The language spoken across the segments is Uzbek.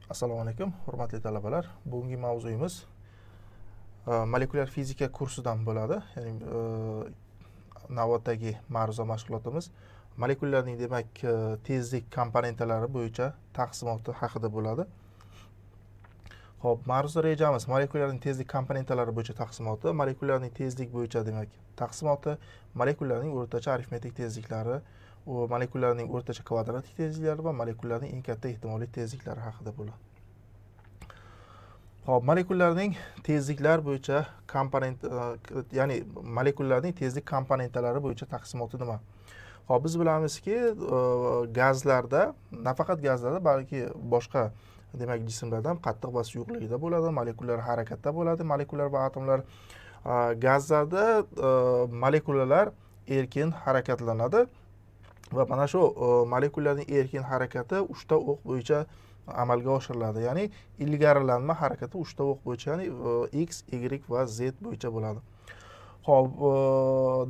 Assalomu alaykum, hurmatli talabalar. Bugungi mavzuyimiz molekulyar fizika kursidan bo'ladi. Ya'ni navbatdagi ma'ruza mashg'ulotimiz molekulyarning demak tezlik komponentlari bo'yicha taqsimoti haqida bo'ladi. Xo'p, ma'ruza rejamiz molekulyarning tezlik komponentlari bo'yicha taqsimoti, molekulyarning tezlik bo'yicha demak taqsimoti, molekulyarning o'rtacha arifmetik tezliklari, molekulyarning o'rtacha kvadratik tezliklari va molekulyarning eng katta ehtimoliy tezliklari haqida bo'ladi. Xo'p, molekulyarning tezliklar bo'yicha komponent, ya'ni molekulyarning tezlik komponentlari bo'yicha taqsimoti nima? Xo'p, biz bilamizki, gazlarda, nafaqat gazlarda, balki boshqa demak jismlardan qattiq va suyuqligida bo'ladi, molekulyar harakatda bo'ladi, molekulyar va atomlar. Gazlarda molekulalar erkin harakatlanadi va mana shu molekulyarning erkin harakati 3 ta o'q bo'yicha amalga oshiriladi. Ya'ni ilgarilanma harakati 3 ta o'q bo'yicha, ya'ni X, Y va Z bo'yicha bo'ladi. Xo'p,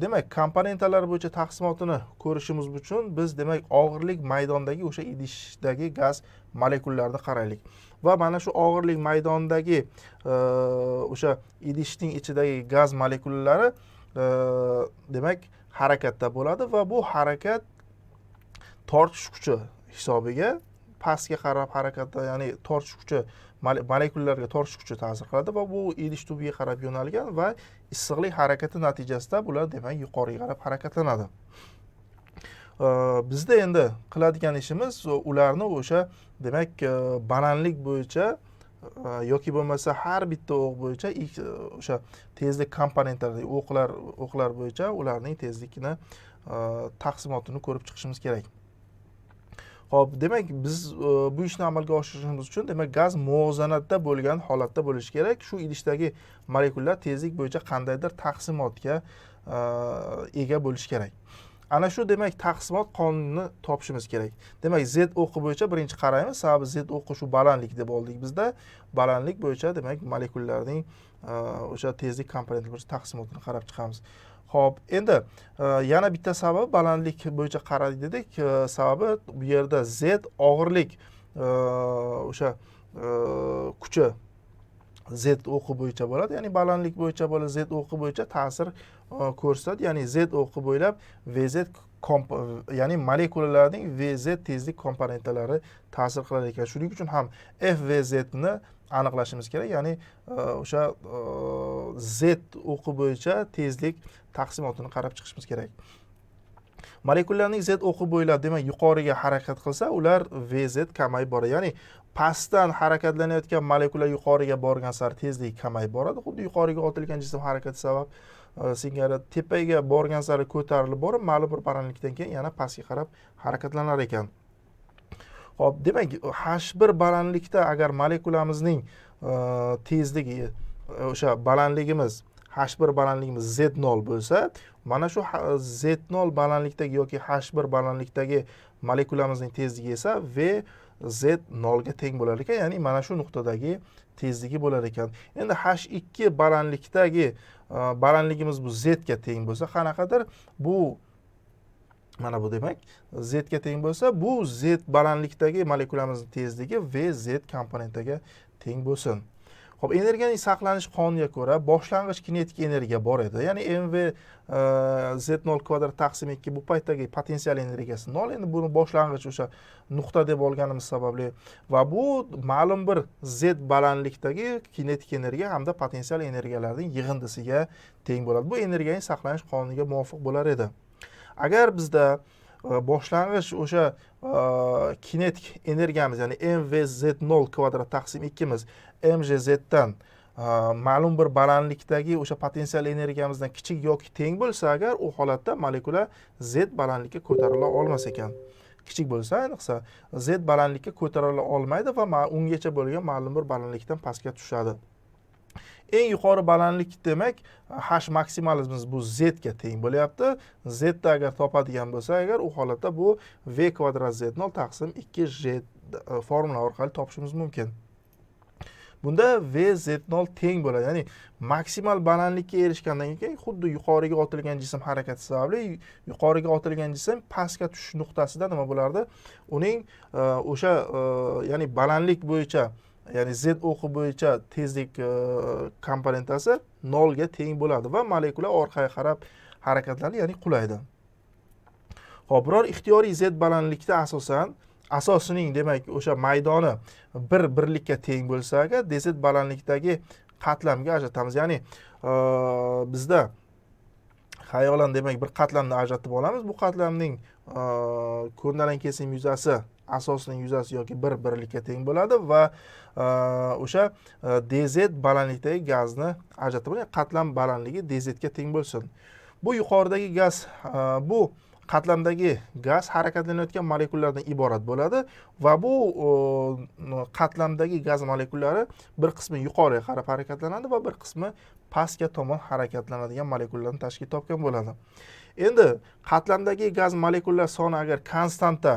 demak komponentlar bo'yicha taqsimotini ko'rishimiz uchun biz demak og'irlik maydondagi o'sha idishdagi gaz molekullarini qaraylik. Va mana shu og'irlik maydondagi o'sha idishning ichidagi gaz molekullari demak harakatda bo'ladi va bu harakat tortish kuchi hisobiga pastga qarab harakatda, ya'ni tortish kuchi molekulyarga tortish kuchi ta'sir qiladi va bu idish tubiga qarab yo'nalgan va issiqlik harakati natijasida bular demak yuqoriga qarab harakatlanadi. Bizda endi qiladigan ishimiz ularni o'sha demak balandlik bo'yicha yoki bo'lmasa har bitta o'q bo'yicha o'sha tezlik komponentlari o'qlar bo'yicha ularning tezligini taqsimotini ko'rib chiqishimiz kerak. Xo'p, demak biz bu ishni amalga oshirishimiz uchun demak gaz muvozanatda bo'lgan holatda bo'lishi kerak. Shu idishdagi molekulyar tezlik bo'yicha qandaydir taqsimotga ega bo'lishi kerak. Ana shu demak taqsimot qonunini topishimiz kerak. Demak Z o'qi bo'yicha birinchi qaraymiz. Sababi Z o'qi shu balandlik deb oldik bizda. Balandlik bo'yicha demak molekulyarning o'sha tezlik komponentlari bo'yicha taqsimotini qarab chiqamiz. Xo'p, endi yana bitta sabab balandlik bo'yicha qaradik dedik. Sababi bu yerda Z og'irlik o'sha kuchi Z o'qi bo'yicha bo'ladi. Ya'ni balandlik bo'yicha bo'ladi, Z o'qi bo'yicha ta'sir ko'rsatadi. Ya'ni Z o'qi bo'ylab VZ ya'ni molekulalarning VZ tezlik komponentlari ta'sir qilar ekan. Shuning uchun ham FVZ ni aniqlashimiz kerak. Ya'ni o'sha Z o'qi bo'yicha tezlik taqsimotini qarab chiqishimiz kerak. Molekularning Z o'qi bo'ylab demak yuqoriga harakat qilsa, ular VZ kamayib boradi. Ya'ni pastdan harakatlanayotgan molekula yuqoriga borgan sari tezlik kamayib boradi. Xuddi yuqoriga otilgan jism harakati sabab singari tepaga borgan sari ko'tarilib borib, ma'lum bir balandlikdan keyin yana pastga qarab harakatlanar ekan. Xo'p, demak H1 balandlikda agar molekulamizning tezligi o'sha balandligimiz H1 balandligimiz Z0 bo'lsa, mana shu Z0 balandlikdagi yoki H1 balandlikdagi molekulamizning tezligi esa VZ0 ga teng bo'lar ekan. Ya'ni mana shu nuqtadagi tezligi bo'lar ekan. Endi H2 balandlikdagi balandligimiz bu Z ga teng bo'lsa, qanaqadir bu mana bu demak Z ga teng bo'lsa, bu Z balandlikdagi molekulamizning tezligi VZ komponentiga teng bo'lsin. Xo'p, energiyaning saqlanish qonuniga ko'ra boshlang'ich kinetik energiya bor edi. Ya'ni mv Z0 kvadrat taqsim 2 bu paytdagi potensial energiyasi 0. Endi buni boshlang'ich o'sha nuqta deb olganimiz sababli va bu ma'lum bir Z balandlikdagi kinetik energiya hamda potensial energiyalarning yig'indisiga teng bo'ladi. Bu energiyaning saqlanish qonuniga muvofiq bo'lar edi. Agar bizda boshlang'ich o'sha kinetik energiyamiz, ya'ni mvz0 kvadrat taqsim 2 miz mgz dan ma'lum bir balandlikdagi o'sha potensial energiyamizdan kichik yoki teng bo'lsa, agar u holatda molekula Z balandlikka ko'tarila olmas ekan. Kichik bo'lsa, ayniqsa Z balandlikka ko'tarila olmaydi va ungacha bo'lgan ma'lum bir balandlikdan pastga tushadi. Eng yuqori balandlik demak H maksimalimiz bu Z ga teng bo'lyapti. Z da agar topadigan bo'lsa, agar u holatda bu V kvadrat Z0 taqsim 2 Z formula orqali topishimiz mumkin. Bunda VZ0 teng bo'ladi. Ya'ni maksimal balandlikka erishgandan keyin xuddi yuqoriga otilgan jism harakati sababli yuqoriga otilgan jism pastga tushish nuqtasida nima bo'lardi? Uning o'sha ya'ni balandlik bo'yicha, ya'ni z o'qi bo'yicha tezlik komponentasi 0 ga teng bo'ladi va molekula orqaga qarab harakatlanadi, ya'ni qulaydi. Xo'p, biror ixtiyoriy z balandlikda asosining demak o'sha maydoni birlikka teng bo'lsa agar dz balandlikdagi qatlamga ajratamiz. Ya'ni bizda xayolan demak bir qatlamni ajratib olamiz. Bu qatlamning ko'rnalang kesim yuzasi asosining yuzasi yoki birlikka teng bo'ladi va o'sha dz balandlikdagi gazni ajratib olamiz. Qatlam balandligi dz ga teng bo'lsin. Bu yuqoridagi gaz bu qatlamdagi gaz harakatlanayotgan molekulalardan iborat bo'ladi va bu qatlamdagi gaz molekullari bir qismi yuqoriga qarab harakatlanadi va bir qismi pastga tomon harakatlanadigan molekulalarni tashkil topgan bo'ladi. Endi qatlamdagi gaz molekullalar soni agar konstanta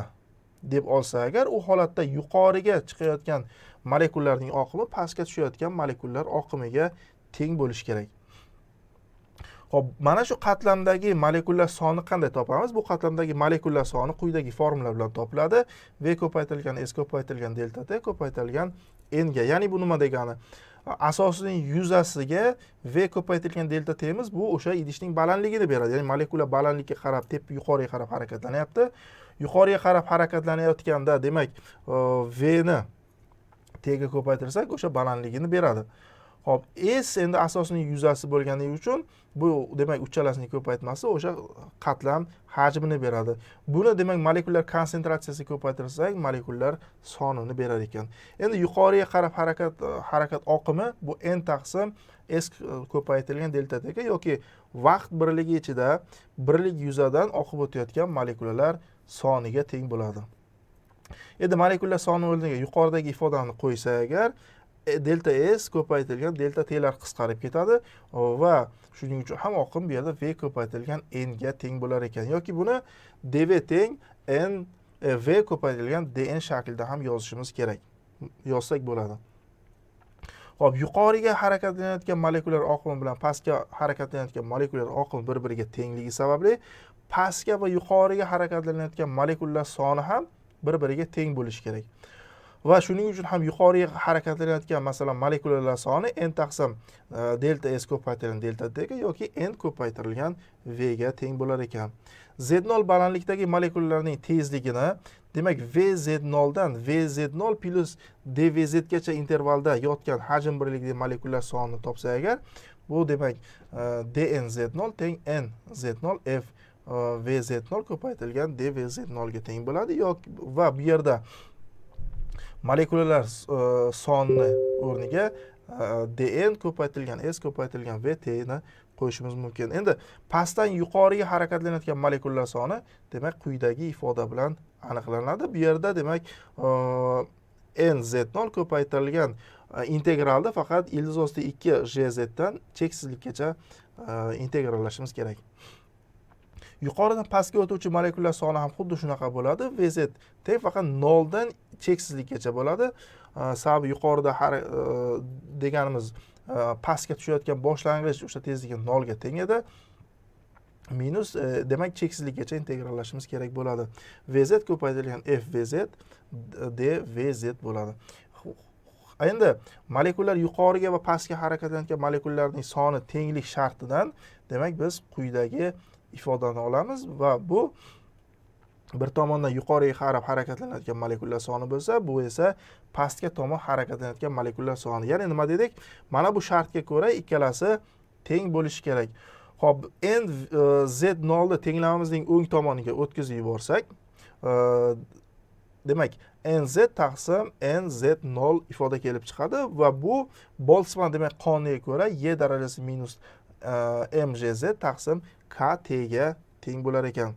deb olsa agar, u holatda yuqoriga chiqayotgan molekulalarning oqimi pastga tushayotgan molekulalar oqimiga teng bo'lishi kerak. Xo'p, mana shu qatlamdagi molekulalar soni qanday topamiz? Bu qatlamdagi molekulalar soni quyidagi formula bilan topiladi. V ko'paytirilgan S ko'paytirilgan delta T ko'paytirilgan N ga. Ya'ni bu nima degani? Asosining yuzasiga V ko'paytirilgan delta T'miz bu o'sha idishning balandligini beradi. Ya'ni molekula balandlikka qarab, yuqoriga qarab harakatlanyapti. Yuqoriga qarab harakatlanayotganda, demak, V ni T ga ko'paytirsak, o'sha balandligini beradi. Xo'p, S endi asosining yuzasi bo'lganligi uchun bu demak uchalasining ko'paytmasi o'sha qatlam hajmini beradi. Buni demak molekulyar konsentratsiyasi ko'paytirsak, molekulyar sonini berar ekan. Endi yuqoriga qarab harakat oqimi bu n taqsim S ko'paytirilgan delta T ga yoki vaqt birligi ichida birlik yuzadan oqib o'tayotgan molekulalar soniga teng bo'ladi. Endi molekulyar soni o'rniga yuqoridagi ifodani qo'ysa agar, delta S ko'paytirilgan delta T'lar qisqarib ketadi va shuning uchun ham oqim bu yerda V ko'paytirilgan N ga teng bo'lar ekan. Yoki buni dV teng N V ko'paytirilgan Dn shaklida ham yozishimiz kerak. Yozsak bo'ladi. Xo'p, yuqoriga harakatlanayotgan molekulyar oqimi bilan pastga harakatlanayotgan molekulyar oqimi bir-biriga tengligi sababli pastga va yuqoriga harakatlanayotgan molekulyar soni ham bir-biriga teng bo'lishi kerak. Va shuning uchun ham yuqoriga harakatlanayotgan masalan molekulalar soni n taqsim delta S ko'paytirilgan delta T ga yoki n ko'paytirilgan V ga teng bo'lar ekan. Z0 balandlikdagi molekulalarning tezligini demak VZ0 dan VZ0 plus DVZ gacha intervalda yotgan hajm birligidagi molekulyar sonini topsa agar, bu demak DNZ0 teng NZ0 F VZ0 ko'paytirilgan DVZ0 ga teng bo'ladi. Va bu yerda molekulalar soni o'rniga Dn ko'paytirilgan S ko'paytirilgan VT ni qo'yishimiz mumkin. Endi pastdan yuqoriga harakatlanayotgan molekulalar soni demak quyidagi ifoda bilan aniqlanadi. Bu yerda demak NZ0 ko'paytirilgan integralda faqat ildiz osti 2 JZ dan cheksizlikgacha integrallashimiz kerak. Yuqoridan pastga o'tuvchi molekulyar soni ham xuddi shunaqa bo'ladi. VZ teng faqat 0 dan cheksizlikgacha bo'ladi. Sababi yuqorida deganimiz pastga tushayotgan boshlang'ich o'sha tezligi 0 ga teng edi. Minus demak cheksizlikgacha integrallashimiz kerak bo'ladi. VZ ko'paytirilgan FVZ DVZ bo'ladi. Endi molekulyar yuqoriga va pastga harakatlanayotgan molekulyarning soni tenglik shartidan demak biz quyidagi ifodani olamiz va bu bir tomondan yuqoriga qarab harakatlanayotgan molekulyar soni bo'lsa, bu esa pastga tomon harakatlanayotgan molekulyar soni. Ya'ni nima dedik? Mana bu shartga ko'ra ikkalasi teng bo'lishi kerak. Xo'p, n Z0 ni tenglamamizning o'ng tomoniga o'tkazib yuborsak, demak nz taqsim nz0 ifoda kelib chiqadi va bu Boltzmann demak qonuniga ko'ra y darajasi minus mgz taqsim kt ga teng bo'lar ekan.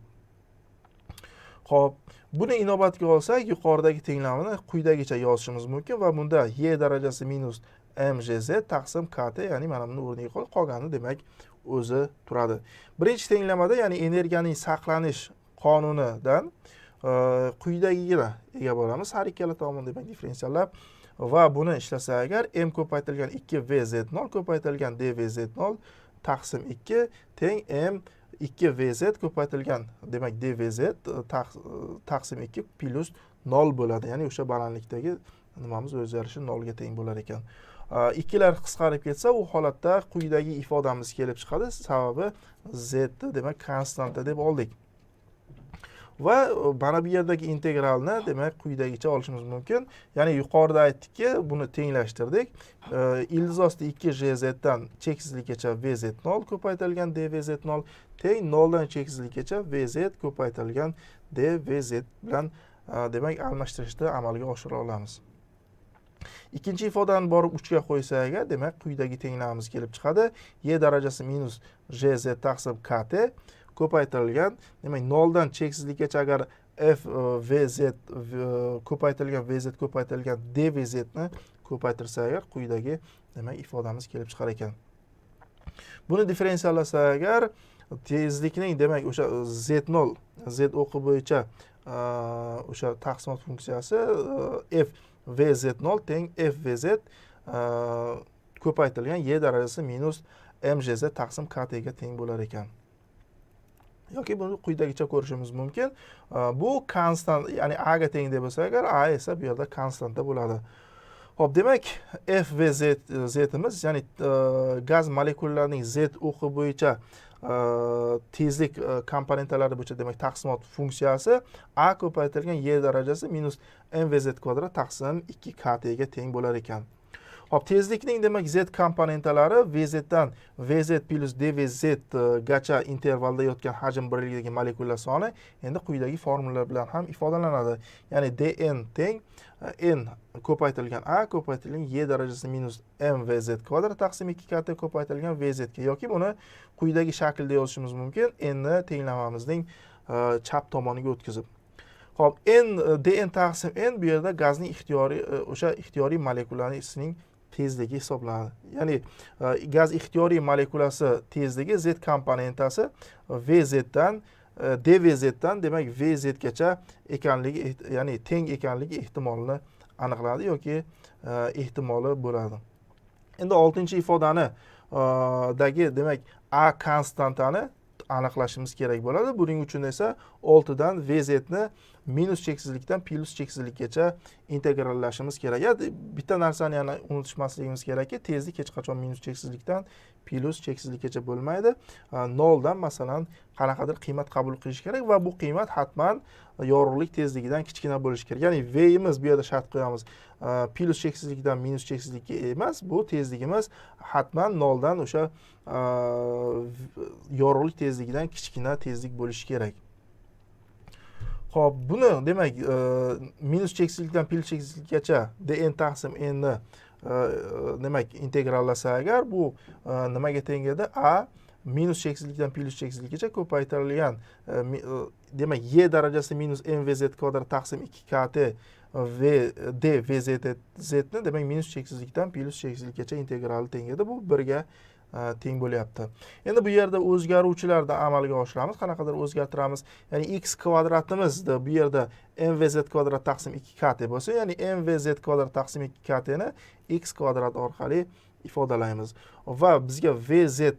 Xo'p, buni inobatga olsak, yuqoridagi tenglamani quyidagicha yozishimiz mumkin va bunda y darajasi minus mgz taqsim kt, ya'ni mana buni o'rniga qo'yib qolgani demak o'zi turadi. Birinchi tenglamada, ya'ni energiyaning saqlanish qonunidan quyidagigina ega bo'lamiz har ikkala tomon demak differensiallab va buni ishlasa agar m ko'paytirilgan 2vz0 ko'paytirilgan dvz0 taqsim 2 teng m 2vz ko'paytirilgan demak dvz taqsim 2 plus 0 bo'ladi. Ya'ni o'sha balandlikdagi nimamiz o'zgarishi 0 ga teng bo'lar ekan. Ikkilar qisqarib ketsa, u holatda quyidagi ifodamiz kelib chiqadi. Sababi z demak konstanta deb oldik. Va mana bu yerdagi integralni demak quyidagicha olishimiz mumkin. Ya'ni yuqorida aytdikki, buni tenglashtirdik. Ildiz osti 2gz dan cheksizlikgacha vz0 ko'paytirilgan dvz0 teng 0 dan cheksizlikgacha vz ko'paytirilgan dvz bilan demak almashtirishni amalga oshira olamiz. Ikkinchi ifodani borib 3 ga qo'ysak, demak quyidagi tenglamamiz kelib chiqadi. Y darajasi minus gz taqsim kt ko'paytirilgan, demak 0 dan cheksizlikgacha agar f vz ko'paytirilgan vz ko'paytirilgan dvz ni ko'paytirsa agar quyidagi demak ifodamiz kelib chiqar ekan. Buni differensiallasa agar tezlikning demak o'sha z0 z o'qi bo'yicha o'sha taqsimot funksiyasi f vz0 teng f vz ko'paytirilgan y darajasi minus mgz taqsim kt ga teng bo'lar ekan. Yoki buni quyidagicha ko'rishimiz mumkin. Bu konstant, ya'ni a ga teng deb bo'lsa agar, a esa bu yerda konstanta bo'ladi. Xo'p, demak f va zimiz, ya'ni gaz molekulalarining z o'qi bo'yicha tezlik komponentalari bo'yicha demak taqsimot funksiyasi a ko'paytirilgan y darajasi minus mvz kvadrat taqsim 2 kt ga teng bo'lar ekan. Hop, tezlikning demak z komponentalari vz dan vz plus dvz gacha intervalda yotgan hajm birligidagi molekulalar soni endi quyidagi formulalar bilan ham ifodalanadi. Ya'ni dn teng n ko'paytirilgan a ko'paytirilgan y darajasi minus mvz kvadrat taqsim 2 kt ko'paytirilgan vz ga, yoki buni quyidagi shaklda yozishimiz mumkin. N ni tenglamamizning chap tomoniga o'tkazib. Hop, dn taqsim n bu yerda gazning ixtiyoriy molekulasining tezligi hisoblanadi. Ya'ni gaz ixtiyoriy molekulasi tezligi z komponentasi vz dan dvz dan demak vz gacha ekanligi, ya'ni teng ekanligi ehtimolini aniqladi yoki ehtimoli bo'ladi. Endi 6-ifodani dagi demak a konstantani aniqlashimiz kerak bo'ladi. Buning uchun esa 6 dan vz ni minus cheksizlikdan plus cheksizlikgacha integrallashimiz kerak. Bitta narsani yana unutmasligimiz kerakki, tezlik hech qachon minus cheksizlikdan plus cheksizlikgacha bo'lmaydi. 0 dan masalan qanaqadir qiymat qabul qilish kerak va bu qiymat hatman yorug'lik tezligidan kichkina bo'lishi kerak. Ya'ni v imiz bu yerda shart qo'yamiz. Plus cheksizlikdan minus cheksizlikka emas, bu tezligimiz hatman 0 dan o'sha yorug'lik tezligidan kichkina tezlik bo'lishi kerak. Xo'p, buni demak minus cheksizlikdan plus cheksizlikgacha dn taqsim n ni demak integrallasa agar, bu nimaga teng edi? A minus cheksizlikdan plus cheksizlikgacha ko'paytirilgan demak y darajasi minus mvz kvadrat taqsim 2 kt v d vz ni demak minus cheksizlikdan plus cheksizlikgacha integrali teng edi. Bu 1 ga teng bo'lyapti. Endi bu yerda o'zgaruvchilarni amalga oshiramiz. Qanaqadir o'zgartiramiz. Ya'ni x kvadratimizni bu yerda mvz kvadrat taqsim 2 kt bo'lsa, ya'ni mvz kvadrat taqsim 2 kt ni x kvadrat orqali ifodalaymiz. Va bizga vz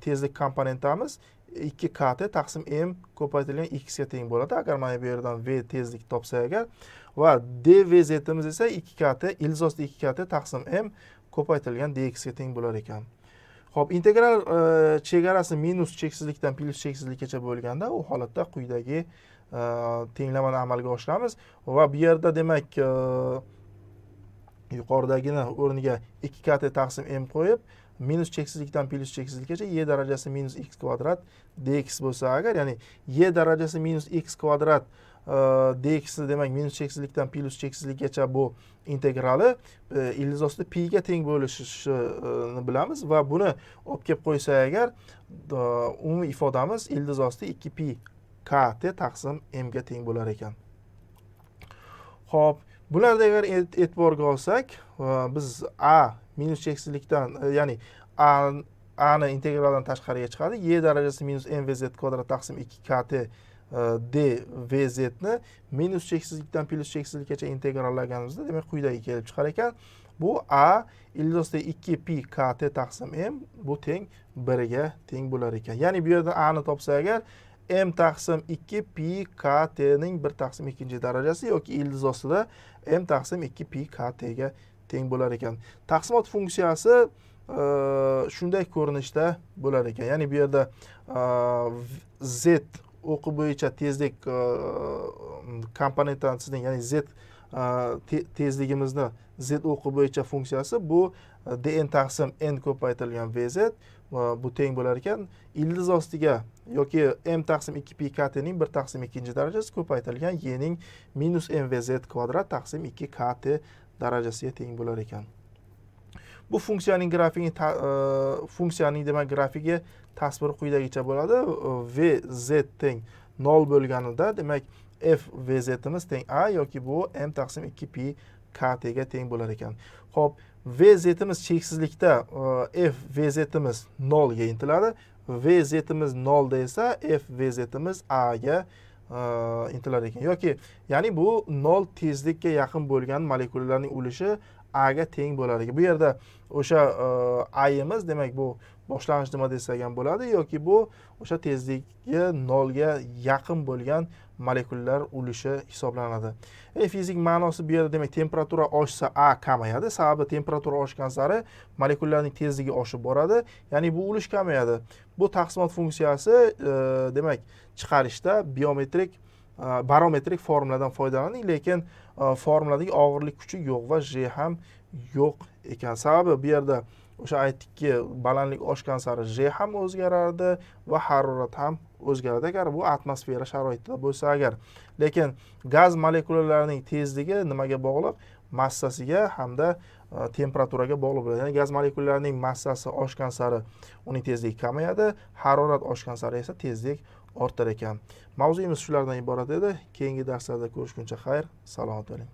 tezlik komponentamiz 2 kt taqsim m ko'paytirilgan x ga teng bo'ladi. Agar mana bu yerdan v tezlik topsak agar, va dvz imiz esa 2 kt ildiz osti 2 kt taqsim m ko'paytirilgan dx ga teng bo'lar ekan. Xo'p, integral chegarasi minus cheksizlikdan plus cheksizlikgacha bo'lganda, u holatda quyidagi tenglamani amalga oshiramiz va bu yerda demak yuqoridagini o'rniga 2 kt taqsim m qo'yib, minus cheksizlikdan plus cheksizlikgacha y darajasi minus x kvadrat dx bo'lsa agar, ya'ni y darajasi minus x kvadrat dx demak minus cheksizlikdan plus cheksizlikgacha bu integrali ildiz osti pi ga teng bo'lishini bilamiz va buni olib kelib qo'ysa agar, umumiy ifodamiz ildiz osti 2 pi kt taqsim m ga teng bo'lar ekan. Xo'p, bularni agar e'tiborga olsak, biz a minus cheksizlikdan, ya'ni a ni integraldan tashqariga chiqadi. Y darajasi minus mvz kvadrat taqsim 2 kt d vz ni minus cheksizlikdan plyus cheksizlikkacha integrallaganimizda demak quyidagi kelib chiqar ekan. Bu a ildiz ostida 2 pi kt taqsim m bu teng 1 ga teng bo'lar ekan. Ya'ni bu yerda a ni topsa agar m taqsim 2 pi kt ning 1 taqsim 2 darajasi yoki ildiz ostida m taqsim 2 pi kt ga teng bo'lar ekan. Taqsimot funksiyasi shunday ko'rinishda bo'lar ekan. Ya'ni bu yerda z o'qi bo'yicha tezlik komponentasini, ya'ni z tezligimizni z o'qi bo'yicha funksiyasi bu dn taqsim n ko'paytirilgan vz bu teng bo'lar ekan. Ildiz ostiga yoki m taqsim 2 pi kt ning 1 taqsim 2 darajasi ko'paytirilgan y ning minus mvz kvadrat taqsim 2 kt darajasiga teng bo'lar ekan. Bu funksiyaning demak grafigi tasviri quyidagicha bo'ladi. vz teng 0 bo'lganida demak f vzimiz teng a yoki bu m taqsim 2 pi kt ga teng bo'lar ekan. Xo'p, vzimiz cheksizlikda f vzimiz 0 ga intiladi. vzimiz 0 da esa f vzimiz a ga intilar ekan. Yoki ya'ni bu 0 tezlikka yaqin bo'lgan molekulalarning ulushi a ga teng bo'lar ekan. Bu yerda o'sha ayimiz demak bu boshlang'ich nima desak ham bo'ladi yoki bu o'sha tezligi 0 ga yaqin bo'lgan molekulalar ulushi hisoblanadi. Fizik ma'nosi bu yerda demak temperatura oshsa a kamayadi. Sababi temperatura oshgan sari molekulalarning tezligi oshib boradi. Ya'ni bu ulush kamayadi. Bu taqsimot funksiyasi demak chiqarishda barometrik formuladan foydalaning, lekin formuladagi og'irlik kuchi yo'q va j ham yo'q ekan. Sababi bu yerda o'sha aytdikki, balandlik oshgan sari j ham o'zgaradi va harorat ham o'zgaradi agar bu atmosfera sharoitida bo'lsa agar. Lekin gaz molekulalarining tezligi nimaga bog'liq? Massasiga hamda temperaturaga bog'liq bo'ladi. Ya'ni gaz molekulalarining massasi oshgan sari uning tezligi kamayadi, harorat oshgan sari esa tezlik ortar ekan. Mavzuyimiz shulardan iborat edi. Keyingi darslarda ko'rishguncha xayr, salomat bo'ling.